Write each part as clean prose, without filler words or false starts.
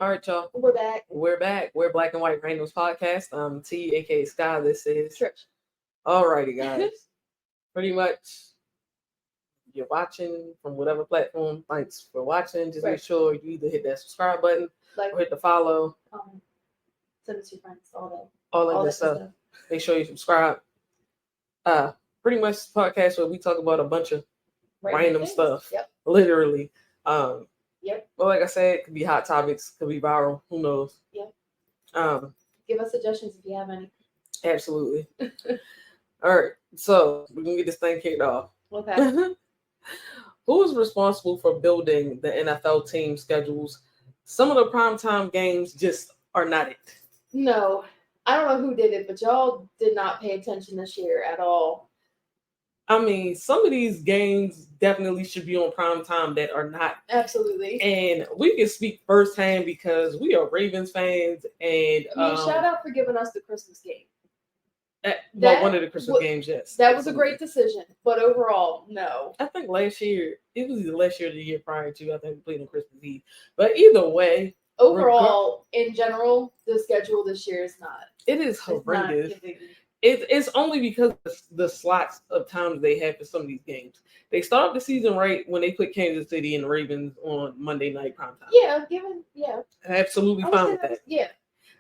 All right, y'all. We're back. We're back. We're Black and White Randomz podcast. T, aka Sky. This is Trish. Alrighty, guys. Pretty much, you're watching from whatever platform. Thanks for watching. Just make sure you either hit that subscribe button or hit the follow. Send it to your friends. All that good stuff. Make sure you subscribe. Pretty much podcast where we talk about a bunch of random stuff. Yep. Literally. Yep. Well, like I said, it could be hot topics, could be viral. Who knows? Yep. Give us suggestions if you have any. Absolutely. All right, so we're gonna get this thing kicked off. Okay. Who is responsible for building the NFL team schedules? Some of the primetime games just are not it. No, I don't know who did it, but y'all did not pay attention this year at all. I mean, some of these games definitely should be on prime time that are not. Absolutely. And we can speak firsthand because we are Ravens fans. And shout out for giving us the Christmas game. One of the Christmas games, yes. That was a great decision. But overall, no. I think last year, it was either last year or the year prior to, I think we played on Christmas Eve. But either way. Overall, in general, the schedule this year is not. It is horrendous. It's only because of the slots of times they have for some of these games. They start the season right when they put Kansas City and the Ravens on Monday night primetime. Yeah, I'm absolutely fine with that. Yeah.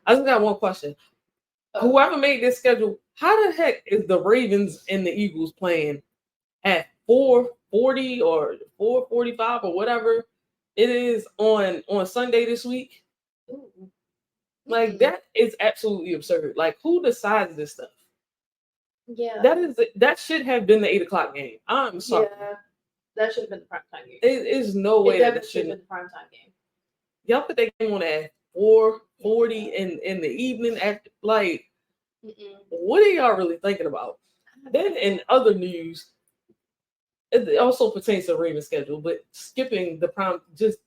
I just got one question. Whoever made this schedule, how the heck is the Ravens and the Eagles playing at 4:40 or 4:45 or whatever it is on Sunday this week? Ooh. Like, that is absolutely absurd. Like, who decides this stuff? Yeah. That should have been the 8:00 game. I'm sorry. Yeah. That should have been the primetime game. It is no way that should have been the primetime game. Y'all put that game on at 4:40 in the evening after, like, what are y'all really thinking about? Then in other news, it also pertains to the Ravens schedule, but skipping the prime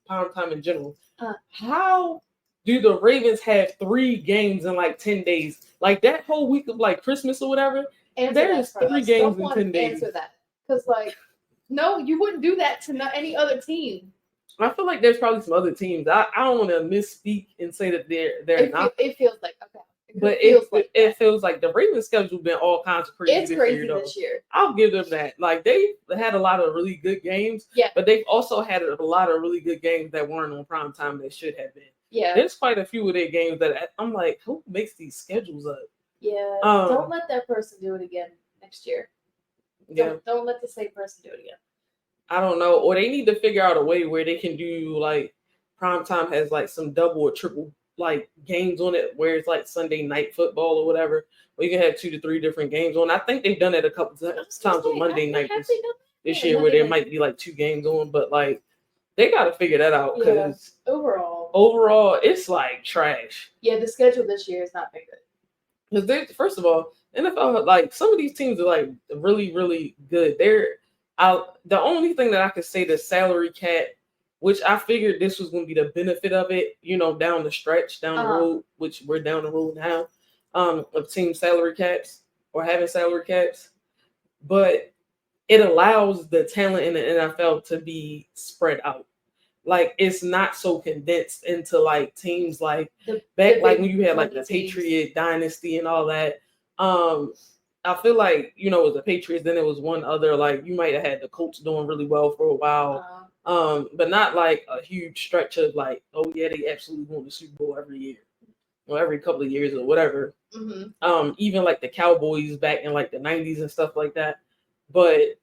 time in general. How do the Ravens have 3 games in like 10 days? Like that whole week of like Christmas or whatever, there's 3 games in 10 days. Answer that. Because no, you wouldn't do that to any other team. I feel like there's probably some other teams. I don't want to misspeak and say that they're not. It feels like, okay. But it feels like the Ravens schedule been all kinds of crazy. It's crazy this year. I'll give them that. Like, they had a lot of really good games. Yeah. But they've also had a lot of really good games that weren't on prime time that should have been. Yeah. There's quite a few of their games that I'm like, who makes these schedules up? Yeah. Don't let that person do it again next year. Yeah. Don't let the same person do it again. I don't know. Or they need to figure out a way where they can do like prime time has like some double or triple like games on it where it's like Sunday night football or whatever, where you can have 2 to 3 different games on. I think they've done it a couple times on Monday night this year where there might be like 2 games on, but like they got to figure that out because overall it's like trash. Yeah, the schedule this year is not been good. Because first of all, NFL, like some of these teams are like really, really good. The only thing that I could say the salary cap, which I figured this was going to be the benefit of it, down the stretch, down the road, which we're down the road now, of team salary caps or having salary caps. But it allows the talent in the NFL to be spread out. Like, it's not so condensed into like teams like when you had like the Patriot dynasty and all that. I feel like, it was the Patriots, then it was one other, like you might have had the Colts doing really well for a while. But not like a huge stretch of like, oh yeah, they absolutely won the Super Bowl every year or every couple of years or whatever. Even like the Cowboys back in like the 90s and stuff like that. But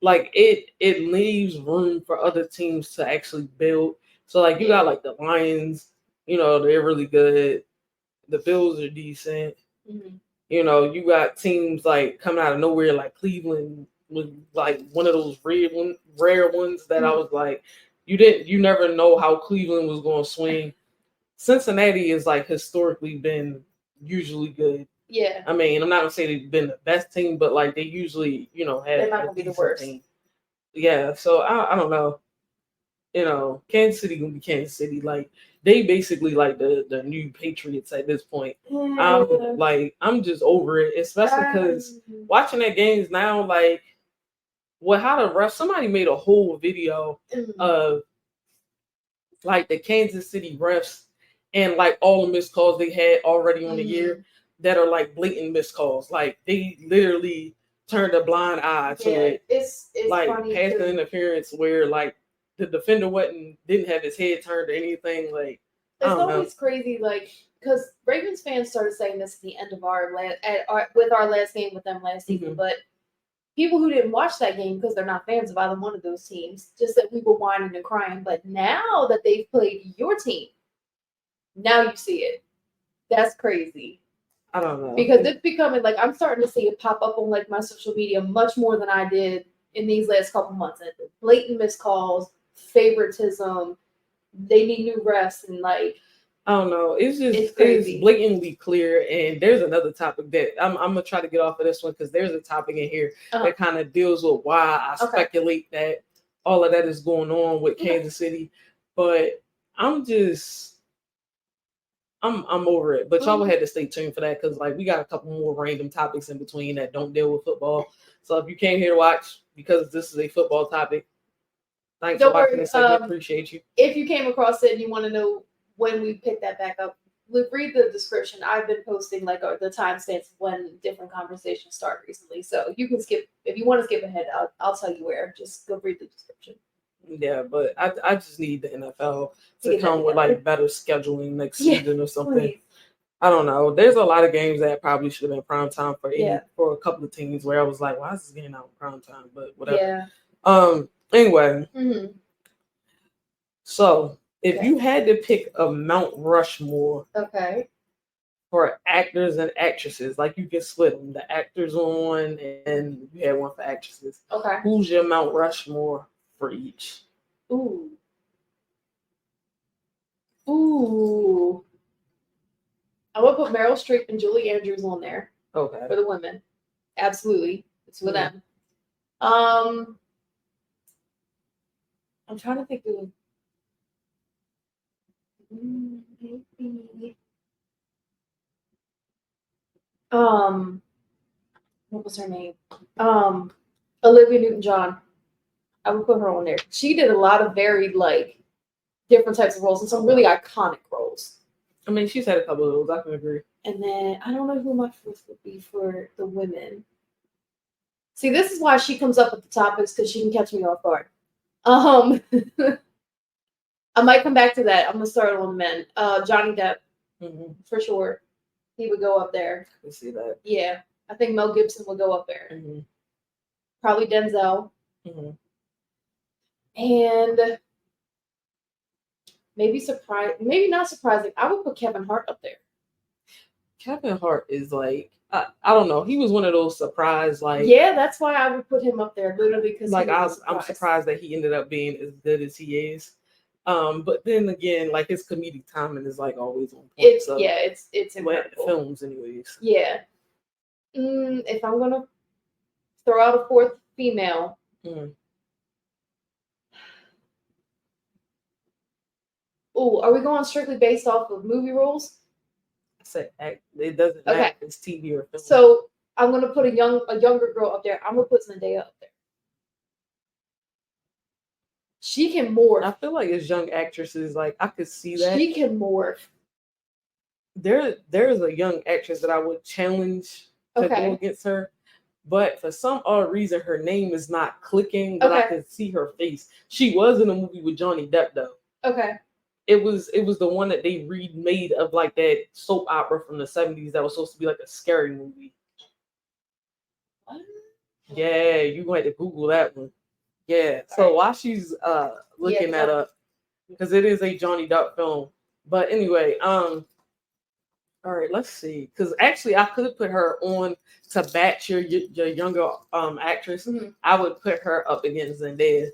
like it leaves room for other teams to actually build. So like you got like the Lions, they're really good. The Bills are decent. You got teams like coming out of nowhere, like Cleveland was like one of those rare ones that I was like, you never know how Cleveland was going to swing. Cincinnati is like historically been usually good. Yeah. I mean, I'm not gonna say they've been the best team, but like they usually, have they're not gonna be the worst team. Yeah. So I don't know. Kansas City gonna be Kansas City. Like they basically like the new Patriots at this point. I'm just over it, especially because watching that games now, like how the refs, somebody made a whole video of like the Kansas City refs and like all the missed calls they had already on the Mhm. year that are like blatant missed calls. Like they literally turned a blind eye to it. It's Like funny pass 'cause interference where like the defender didn't have his head turned or anything. Like I it's don't know. always crazy, like, because Ravens fans started saying this at the end of our last game with them last season, Mhm. but people who didn't watch that game because they're not fans of either one of those teams just said we were whining and crying. But now that they've played your team, now you see it. That's crazy. I don't know. Because it's becoming like I'm starting to see it pop up on like my social media much more than I did in these last couple months. And blatant missed calls, favoritism, they need new refs, and like I don't know. It's just it's crazy. blatantly clear. And there's another topic that I'm gonna try to get off of this one because there's a topic in here that kind of deals with why I speculate that all of that is going on with Kansas City. But I'm over it. But y'all will have to stay tuned for that because like we got a couple more random topics in between that don't deal with football. So if you came here to watch because this is a football topic, thanks for watching this segment. Appreciate you. If you came across it and you want to know when we pick that back up, read the description. I've been posting like the timestamps when different conversations start recently. So you can skip if you want to skip ahead. I'll tell you where. Just go read the description. Yeah, but I just need the NFL to come with like better scheduling next season or something. Please. I don't know. There's a lot of games that probably should have been prime time for a couple of teams where I was like, why is this game out in prime time? But whatever. Yeah. Anyway. Mm-hmm. So if you had to pick a Mount Rushmore, for actors and actresses, like you can split them, the actors on one and you had one for actresses. Okay. Who's your Mount Rushmore for each? Ooh. I would put Meryl Streep and Julie Andrews on there. Okay. For the women. Absolutely. It's for them. I'm trying to think of what was her name? Olivia Newton-John. I would put her on there. She did a lot of very like different types of roles and some really iconic roles. I mean, she's had a couple of those. I can agree. And then I don't know who my fourth would be for the women. See, this is why she comes up with the topics because she can catch me off guard. I might come back to that. I'm gonna start on the men. Johnny Depp, for sure. He would go up there. I can see that. Yeah, I think Mel Gibson would go up there. Mm-hmm. Probably Denzel. Mm-hmm. And maybe not surprising. I would put Kevin Hart up there. Kevin Hart is like, I don't know. He was one of those surprise, like. Yeah, that's why I would put him up there, literally because like I'm surprised that he ended up being as good as he is. But then again, like his comedic timing is like always on point. It's incredible. Films, anyways. Yeah. If I'm gonna throw out a fourth female. Oh, are we going strictly based off of movie roles? I said it doesn't matter if it's TV or film. So I'm gonna put a younger girl up there. I'm gonna put Zendaya up there. She can morph. I feel like as young actresses, like I could see that. She can morph. There's a young actress that I would challenge to go against her. But for some odd reason, her name is not clicking, but I can see her face. She was in a movie with Johnny Depp, though. Okay. It was the one that they remade of like that soap opera from the 70s that was supposed to be like a scary movie. What? Yeah, you're going to have to Google that one. Yeah. So while she's looking that up, because it is a Johnny Depp film. But anyway, all right, let's see. Because actually, I could put her on to batch your younger actress. Mm-hmm. I would put her up against Zendaya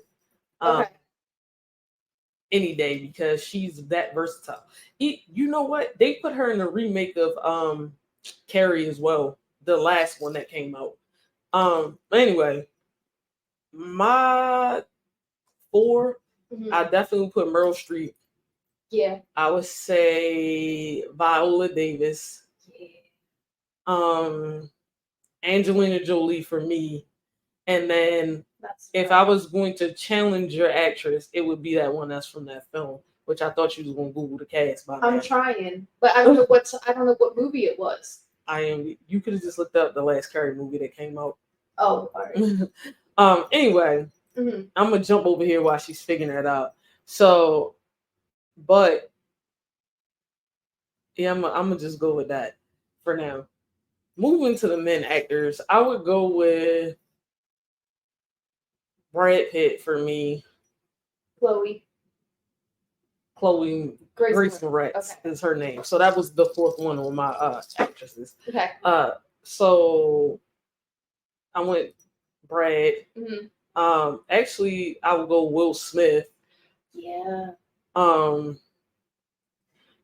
any day because she's that versatile. You know what? They put her in the remake of Carrie as well, the last one that came out. Anyway, my 4, I definitely put Meryl Streep. Yeah. I would say Viola Davis. Yeah. Angelina Jolie for me. And then if I was going to challenge your actress, it would be that one that's from that film which I thought you was gonna Google the cast by I'm now. trying, but I don't know what movie it was. You could have just looked up the last Carrie movie that came out. Oh, all right. Anyway, Mm-hmm. I'm gonna jump over here while she's figuring that out. So, but yeah, I'm gonna just go with that for now. Moving to the men actors, I would go with Brad Pitt for me. Chloe Grace Moretz is her name. So that was the fourth one on my actresses. Okay. So I went Brad. Mm-hmm. Actually, I would go Will Smith. Yeah.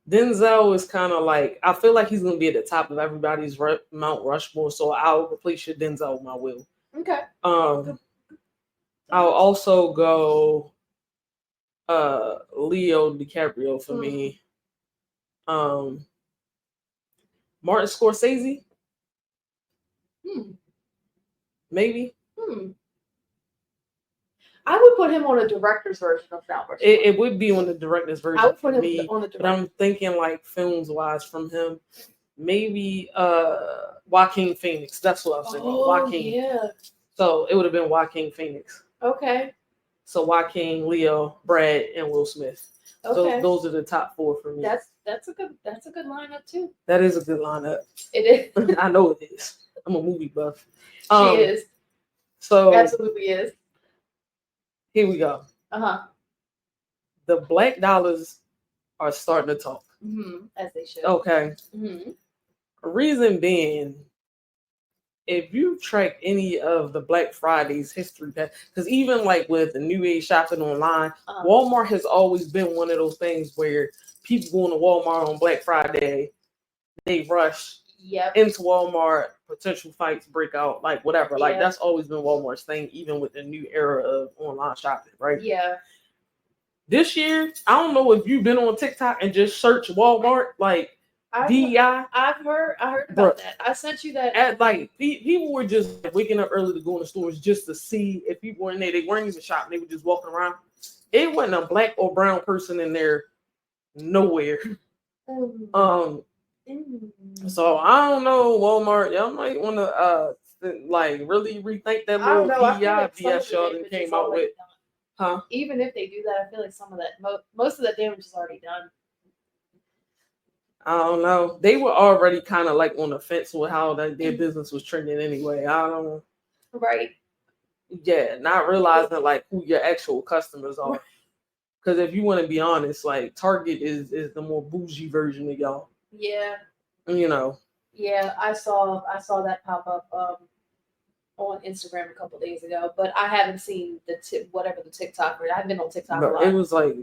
Denzel is kind of like, I feel like he's gonna be at the top of everybody's Mount Rushmore. So I'll replace your Denzel with my Will. Okay. I'll also go Leo DiCaprio for me. Martin Scorsese. Maybe. I would put him on a director's version of Mount Rushmore. It would be on the director's version. I would put him me, on the director's. but I'm thinking like films wise from him. Maybe Joaquin Phoenix. That's what I was thinking. Joaquin. Yeah. So it would have been Joaquin Phoenix. Okay. So Joaquin, Leo, Brad, and Will Smith. Okay. Those are the top four for me. That's a good lineup too. That is a good lineup. It is. I know it is. I'm a movie buff. She is. So absolutely is. Here we go. The black dollars are starting to talk. As they should. Okay. Reason being, if you track any of the Black Friday's history, because even like with the New Age shopping online, Walmart has always been one of those things where people going to Walmart on Black Friday, they rush into Walmart, potential fights break out, like whatever. Like that's always been Walmart's thing, even with the new era of online shopping, right? Yeah. This year, I don't know if you've been on TikTok and just search Walmart, like DEI. I heard about that. I sent you that. People were just waking up early to go in the stores just to see if people were in there. They weren't even shopping. They were just walking around. It wasn't a black or brown person in there nowhere. So I don't know, Walmart. Y'all might want to really rethink that little DEI BS y'all that came out with. Huh? Even if they do that, I feel like some of that, most of that damage is already done. I don't know. They were already kind of like on the fence with how their business was trending anyway. I don't know. Right. Yeah, not realizing like who your actual customers are. Because if you want to be honest, like Target is the more bougie version of y'all. Yeah. You know. Yeah, I saw that pop up on Instagram a couple days ago, but I haven't seen the TikTok. I haven't been on TikTok a lot. It was like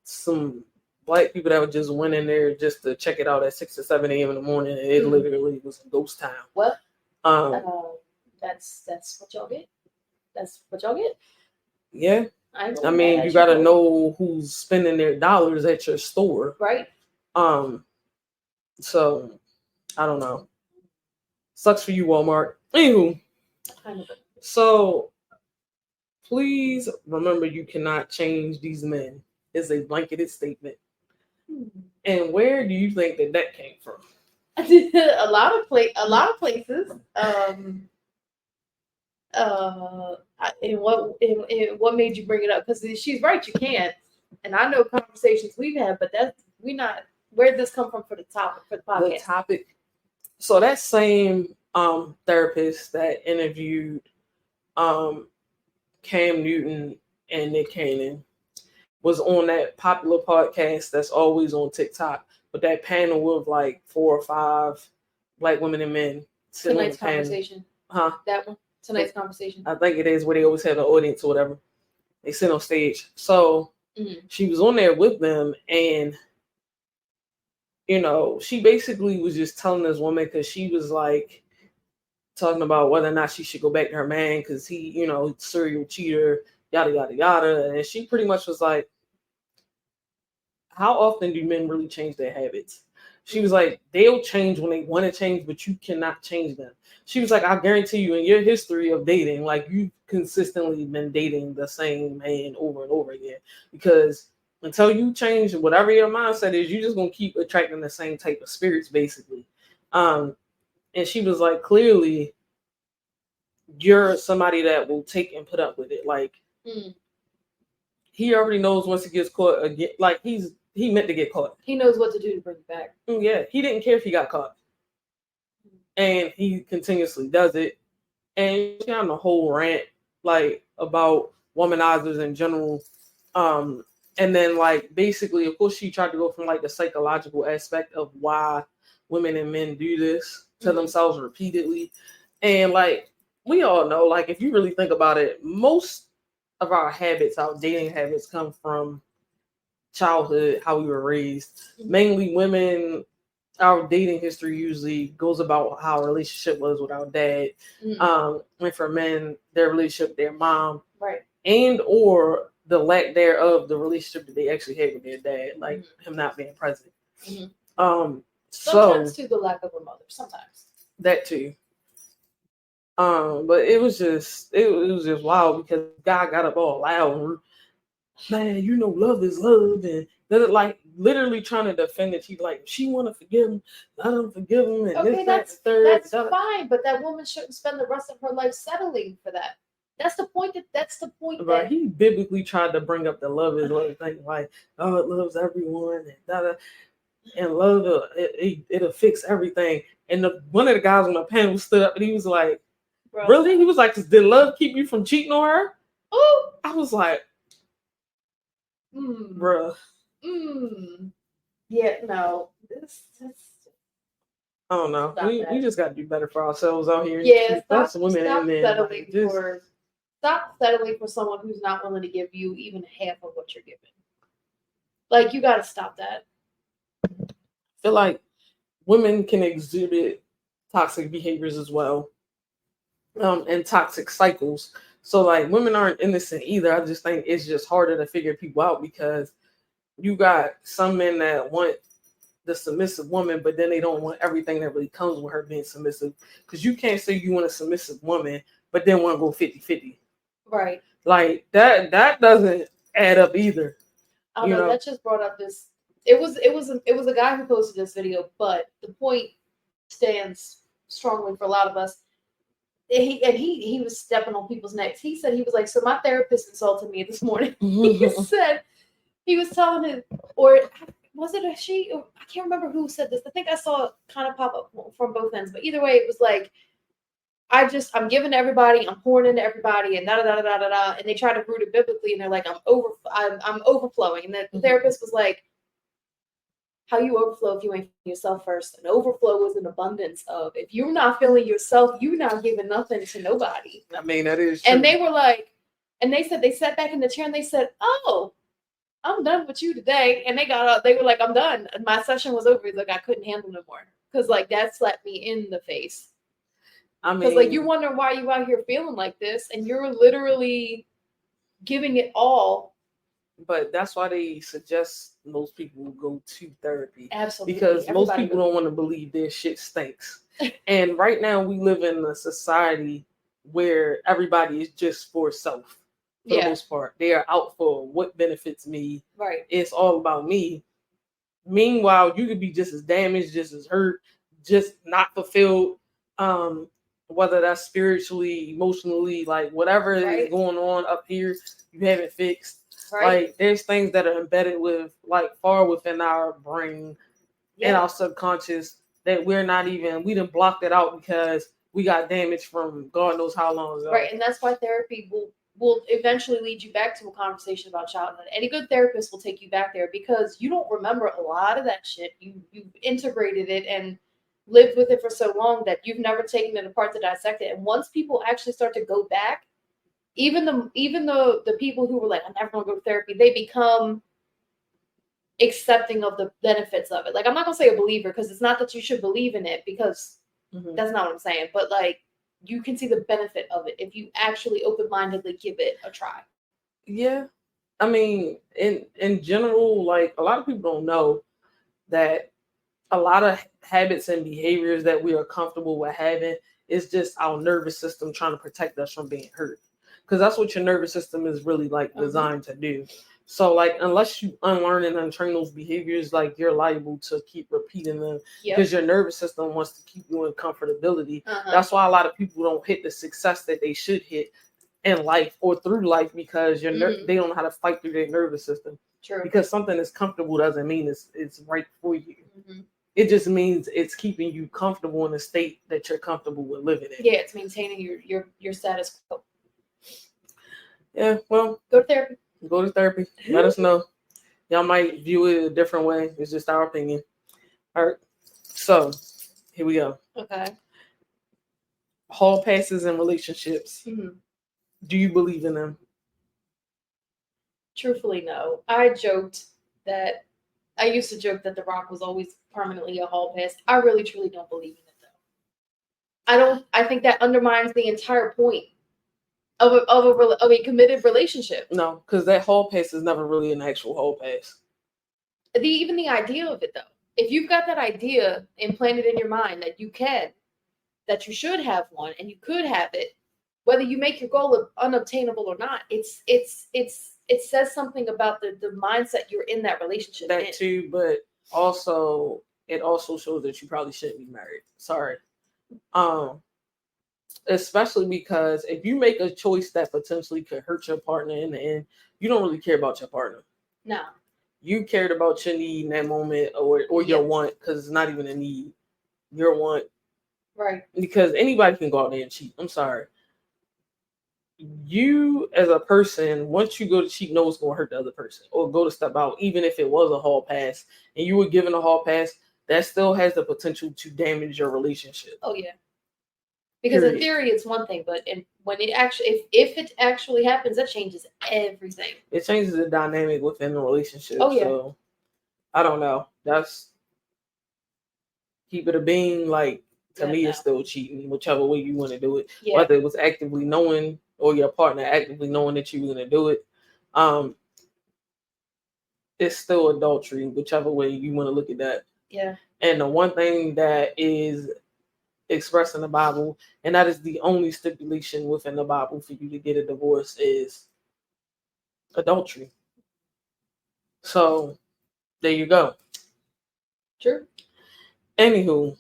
some black people that would just went in there just to check it out at 6 or 7 a.m. in the morning, and it literally was a ghost town. Well, that's what y'all get. That's what y'all get. Yeah. I mean, you got to know who's spending their dollars at your store. Right. So, I don't know. Sucks for you, Walmart. Anywho. So, please remember you cannot change these men. It's a blanketed statement. And where do you think that came from? a lot of places. And what made you bring it up? Because she's right, you can't. And I know conversations we've had, but where did this come from for the topic for the podcast? The topic. So that same therapist that interviewed Cam Newton and Nick Cannon was on that popular podcast that's always on TikTok, but that panel with like 4 or 5 black women and men. Tonight's conversation. Huh? That one? Tonight's conversation. I think it is where they always have an audience or whatever. They sit on stage. So she was on there with them, and she basically was just telling this woman, because she was like talking about whether or not she should go back to her man because he, serial cheater, yada, yada, yada. And she pretty much was like, how often do men really change their habits? She was like, they'll change when they want to change, but you cannot change them. She was like, I guarantee you in your history of dating, like you've consistently been dating the same man over and over again, because until you change whatever your mindset is, you're just gonna keep attracting the same type of spirits, basically. And she was like, clearly, you're somebody that will take and put up with it. Like, he already knows once he gets caught again. Like, he meant to get caught. He knows what to do to bring it back. Yeah, he didn't care if he got caught, and he continuously does it. And she on the whole rant like about womanizers in general. And then like basically, of course, she tried to go from like the psychological aspect of why women and men do this to themselves repeatedly. And like we all know, like if you really think about it, most of our habits, our dating habits, come from childhood, how we were raised. Mainly women, our dating history usually goes about how our relationship was with our dad. And for men, their relationship with their mom. Right. And or the lack thereof, the relationship that they actually had with their dad, like him not being present. Sometimes too the lack of a mother. Sometimes. That too. But it was just wild because God got up all loud and, man, you know, love is love, and they're like literally trying to defend it. She's like, she want to forgive him, I don't forgive him, and okay, that's fine, but that woman shouldn't spend the rest of her life settling for that. That's the point. Right. He biblically tried to bring up the love is love thing, like, oh, it loves everyone, and love it'll fix everything. And one of the guys on the panel stood up and he was like, bro, really? He was like, did love keep you from cheating on her? Oh, I was like, bruh. Yeah, no. This I don't know. We just got to do better for ourselves out here. Yeah, that's women stop and men. Stop settling for someone who's not willing to give you even half of what you're giving. Like, you got to stop that. I feel like women can exhibit toxic behaviors as well, and toxic cycles. So like women aren't innocent either. I just think it's just harder to figure people out because you got some men that want the submissive woman, but then they don't want everything that really comes with her being submissive. Because you can't say you want a submissive woman, but then want to go 50-50. Right. Like that doesn't add up either. I don't know. That just brought up this. It was a guy who posted this video, but the point stands strongly for a lot of us. He was stepping on people's necks. He said he was like, so my therapist insulted me this morning. He said he was telling him, or was it a she? I can't remember who said this. I think I saw it kind of pop up from both ends, but either way, it was like, I'm giving to everybody, I'm pouring into everybody, and da-da-da-da-da-da. And they try to root it biblically, and they're like, I'm overflowing. And the therapist was like, how you overflow if you ain't feeling yourself first? An overflow is an abundance of. If you're not feeling yourself, you're not giving nothing to nobody. I mean, that is true. And they were like, and they said, they sat back in the chair and they said, oh, I'm done with you today. And they got up, they were like, I'm done. And my session was over. Like, I couldn't handle no more. Because like that slapped me in the face. I mean, because like you wonder why you out here feeling like this, and you're literally giving it all. But that's why they suggest most people go to therapy. Absolutely. Because most people don't want to believe their shit stinks. And right now we live in a society where everybody is just for self. For the most part. They are out for what benefits me. Right. It's all about me. Meanwhile, you could be just as damaged, just as hurt, just not fulfilled. Whether that's spiritually, emotionally, like whatever is going on up here, you haven't fixed. Right. Like there's things that are embedded with like far within our brain and our subconscious that we didn't block that out because we got damaged from God knows how long ago. Right. And that's why therapy will eventually lead you back to a conversation about childhood. Any good therapist will take you back there because you don't remember a lot of that shit. You've integrated it and lived with it for so long that you've never taken it apart to dissect it. And once people actually start to go back, even the people who were like, I'm never gonna go to therapy, they become accepting of the benefits of it. Like, I'm not gonna say a believer because it's not that you should believe in it because that's not what I'm saying. But like, you can see the benefit of it if you actually open-mindedly give it a try. Yeah, I mean, in general, like a lot of people don't know that a lot of habits and behaviors that we are comfortable with having is just our nervous system trying to protect us from being hurt. Because that's what your nervous system is really like designed to do. So, like, unless you unlearn and untrain those behaviors, like, you're liable to keep repeating them because your nervous system wants to keep you in comfortability. That's why a lot of people don't hit the success that they should hit in life or through life because they don't know how to fight through their nervous system. True. Because something is comfortable doesn't mean it's right for you. It just means it's keeping you comfortable in a state that you're comfortable with living in. Yeah, it's maintaining your status quo. Yeah, well, go to therapy. Go to therapy. Let us know. Y'all might view it a different way. It's just our opinion. All right. So, here we go. Okay. Hall passes in relationships. Do you believe in them? Truthfully, no. I used to joke that The Rock was always permanently a hall pass. I really, truly don't believe in it, though. I think that undermines the entire point of a committed relationship. No, because that hall pass is never really an actual hall pass. Even the idea of it, though. If you've got that idea implanted in your mind that that you should have one and you could have it, whether you make your goal unobtainable or not, it says something about the mindset you're in that relationship. That too, but also it also shows that you probably shouldn't be married. Sorry. Especially because if you make a choice that potentially could hurt your partner in the end, you don't really care about your partner. No. You cared about your need in that moment or your want, because it's not even a need. Your want. Right. Because anybody can go out there and cheat. I'm sorry. You as a person, once you go to cheat, know it's going to hurt the other person or go to step out, even if it was a hall pass and you were given a hall pass, that still has the potential to damage your relationship. Oh, yeah. Because in theory, it's one thing, but when it actually, if it actually happens, that changes everything. It changes the dynamic within the relationship. Oh, yeah. So, I don't know. That's keep it a bean. Like, to me, it's still cheating, whichever way you want to do it. Yeah. Whether it was actively knowing or your partner actively knowing that you were going to do it. It's still adultery, whichever way you want to look at that. Yeah. And the one thing that is expressed in the Bible, and that is the only stipulation within the Bible for you to get a divorce, is adultery. So there you go. True. Anywho,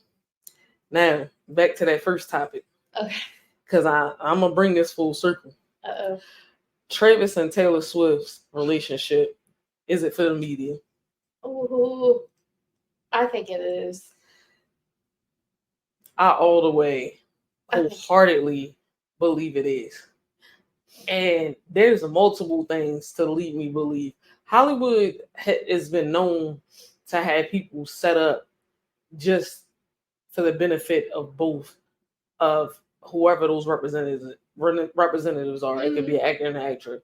now back to that first topic. Okay. Because I'm gonna bring this full circle. Uh-oh. Travis and Taylor Swift's relationship, is it for the media? Oh, I think it is. I all the way wholeheartedly believe it is. And there's multiple things to lead me believe. Hollywood has been known to have people set up just for the benefit of both of whoever those representatives are. It could be an actor and an actress.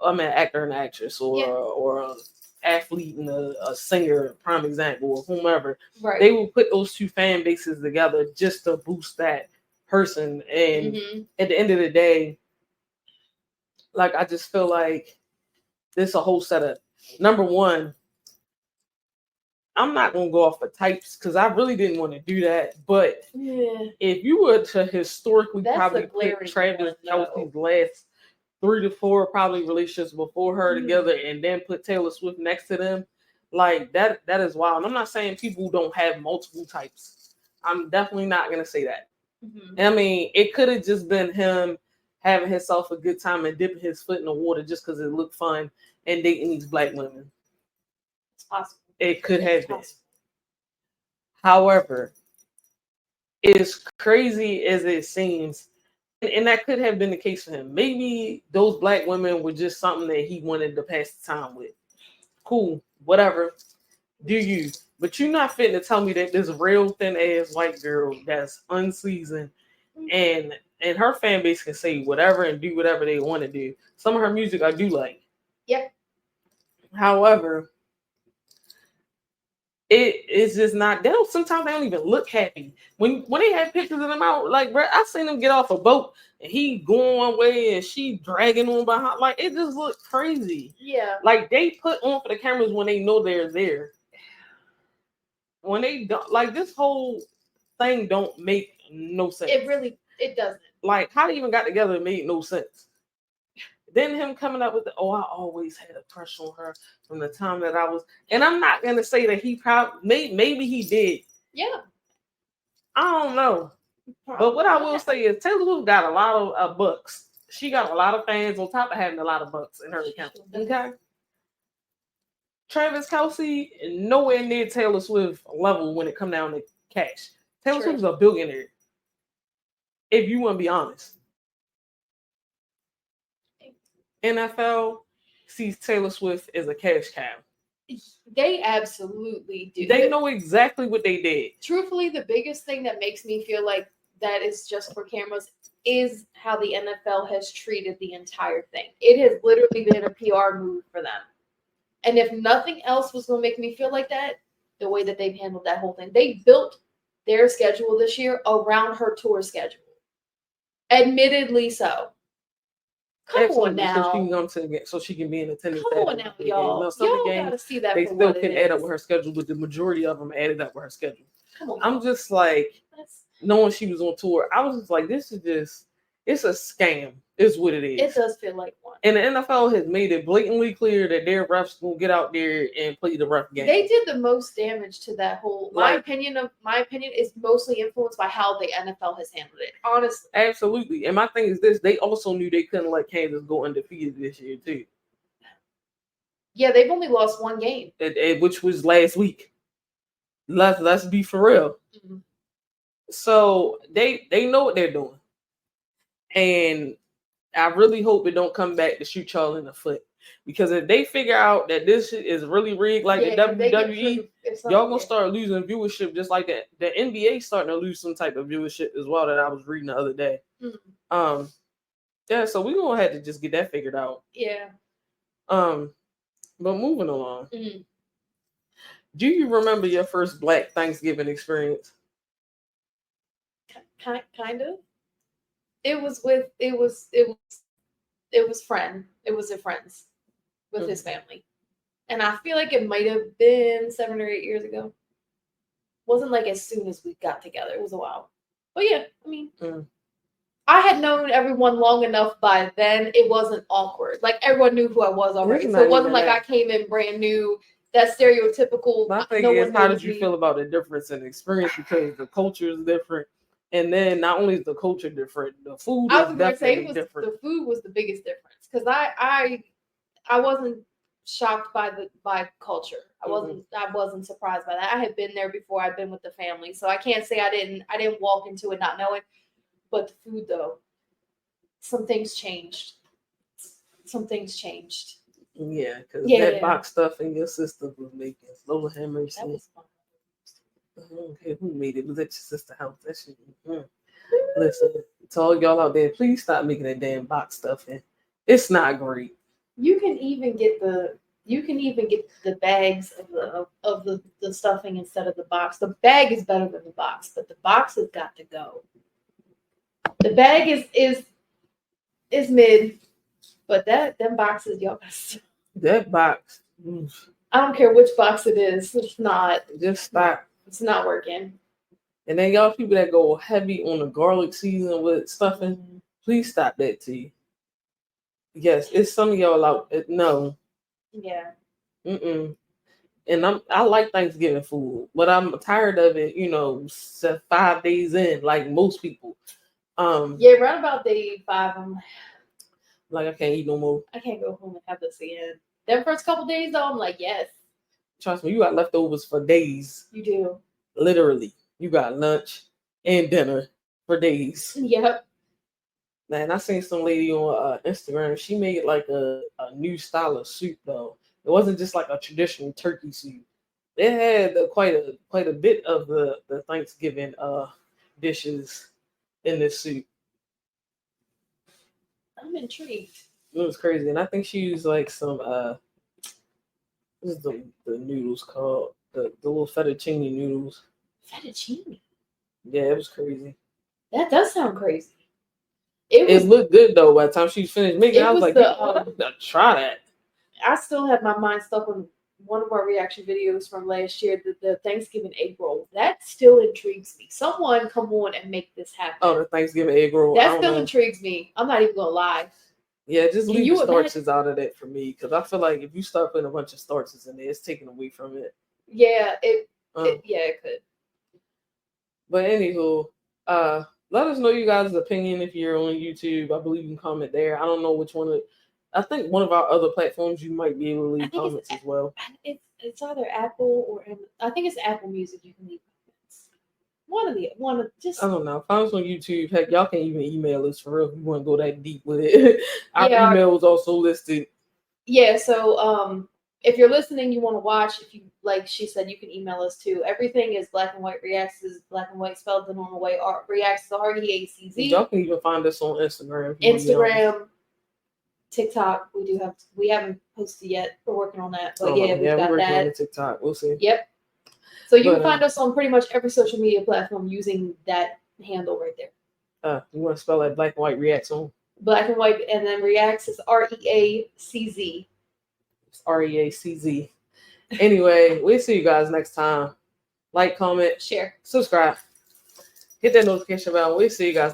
Actor and actress, or an athlete and a singer, prime example, or whomever. Right. They will put those two fan bases together just to boost that person. And at the end of the day, like, I just feel like this is a whole setup. Number one, I'm not going to go off the types because I really didn't want to do that. But if you were to historically probably put Travis Kelce's last 3 to 4 probably relationships before her together and then put Taylor Swift next to them, like that is wild. And I'm not saying people don't have multiple types. I'm definitely not going to say that. I mean, it could have just been him having himself a good time and dipping his foot in the water just because it looked fun and dating these black women. It's possible. It could have been. However, as crazy as it seems, and that could have been the case for him. Maybe those black women were just something that he wanted to pass the time with. Cool, whatever. Do you? But you're not fitting to tell me that this real thin ass white girl that's unseasoned and her fan base can say whatever and do whatever they want to do. Some of her music I do like. Yeah. However, it's just not. Sometimes they don't even look happy when they have pictures of them out. Like, bro, I seen them get off a boat and he going one way and she dragging on behind. Like, it just looked crazy. Yeah. Like, they put on for the cameras when they know they're there. When they don't, like, this whole thing don't make no sense. It doesn't. Like, how they even got together made no sense. Then him coming up with I always had a crush on her from the time that I was, and I'm not gonna say that he probably maybe he did. Yeah. I don't know. But what I will say is Taylor Swift got a lot of bucks. She got a lot of fans on top of having a lot of bucks in her account. Okay. Travis Kelce nowhere near Taylor Swift level when it come down to cash. Taylor Swift is a billionaire. If you want to be honest. NFL sees Taylor Swift as a cash cow. They absolutely do. They know exactly what they did. Truthfully, the biggest thing that makes me feel like that is just for cameras is how the NFL has treated the entire thing. It has literally been a PR move for them. And if nothing else was going to make me feel like that, the way that they've handled that whole thing. They built their schedule this year around her tour schedule. Admittedly so. Come on now. So she can be in attendance. Come on now, y'all. Y'all gotta see that. They still can add up with her schedule, but the majority of them added up with her schedule. Come on. I'm just like, knowing she was on tour, I was just like, it's a scam, is what it is. It does feel like one. And the NFL has made it blatantly clear that their refs will get out there and play the rough game. They did the most damage to that whole. My opinion is mostly influenced by how the NFL has handled it. Honestly, absolutely. And my thing is this: they also knew they couldn't let Kansas go undefeated this year too. Yeah, they've only lost one game, which was last week. Let's be for real. Mm-hmm. So they know what they're doing, and I really hope it don't come back to shoot y'all in the foot. Because if they figure out that this shit is really rigged like the WWE, y'all gonna start losing viewership just like that. The NBA starting to lose some type of viewership as well that I was reading the other day. Mm-hmm. Yeah, so we're gonna have to just get that figured out. Yeah. But moving along. Mm-hmm. Do you remember your first Black Thanksgiving experience? Kind of. It was a friends with his family. And I feel like it might have been 7 or 8 years ago. Wasn't like as soon as we got together. It was a while. But yeah, I mean, I had known everyone long enough by then. It wasn't awkward. Like everyone knew who I was already. So it wasn't like I came in brand new. That stereotypical. My thing is, how did you feel about the difference in experience? Because the culture is different. And then not only is the culture different, the food is definitely different. The food was the biggest difference because I wasn't shocked by culture. I wasn't surprised by that. I had been there before. I'd been with the family, so I can't say I didn't walk into it not knowing. But the food though, some things changed. Yeah, because that box stuff in your sister was making. Lola Hammer. That was fun. Okay, who made it? Was that your sister's house? That shit. Listen, to all y'all out there, please stop making that damn box stuff. It's not great. You can even get the bags of the stuffing instead of the box. The bag is better than the box, but the box has got to go. The bag is mid, but them boxes, y'all. That box. I don't care which box it is. It's not. Just stop. It's not working. And then y'all people that go heavy on the garlic season with stuffing, please stop that too. Yes, it's some of y'all out. No. Yeah. And I like Thanksgiving food, but I'm tired of it. 5 days in, like most people. Yeah, right about day 5, I'm like I can't eat no more. I can't go home and have this again. Them first couple days though, I'm like, yes. Trust me, you got leftovers for days. You do. Literally. You got lunch and dinner for days. Yep. Man, I seen some lady on Instagram. She made like a new style of soup though. It wasn't just like a traditional turkey soup. It had quite a bit of the Thanksgiving dishes in this soup. I'm intrigued. It was crazy, and I think she used like some what is the noodles called? The little fettuccine noodles. Fettuccine? Yeah, it was crazy. That does sound crazy. It looked good though. By the time she finished making, I was like, I gotta try that. I still have my mind stuck on one of our reaction videos from last year, the Thanksgiving egg roll. That still intrigues me. Someone come on and make this happen. Oh, the Thanksgiving egg roll. That still intrigues me. I'm not even gonna lie. Yeah, just Can leave you the starches out of that for me, because I feel like if you start putting a bunch of starches in there, it's taken away from it. Yeah, it could. But anywho, let us know you guys' opinion if you're on YouTube. I believe you can comment there. I don't know which one. I think one of our other platforms you might be able to leave comments as well. It's either Apple or I think it's Apple Music. You can leave comments. I don't know. Find us on YouTube. Heck, y'all can even email us for real if you want to go that deep with it. Our email is also listed. Yeah, so if you're listening, you want to watch, if you like she said, you can email us too. Everything is Black and White Reacts, is Black and White spelled the normal way. Reacts is REACZ. Y'all can even find us on Instagram. Instagram, TikTok. We haven't posted yet. We're working on that. But we've got we're that. On TikTok. We'll see. Yep. So you can find us on pretty much every social media platform using that handle right there. You want to spell that Black and White Reacts on? Black and White, and then Reacts is REACZ. It's REACZ. Anyway, we'll see you guys next time. Like, comment, share, subscribe, hit that notification bell. We'll see you guys next time.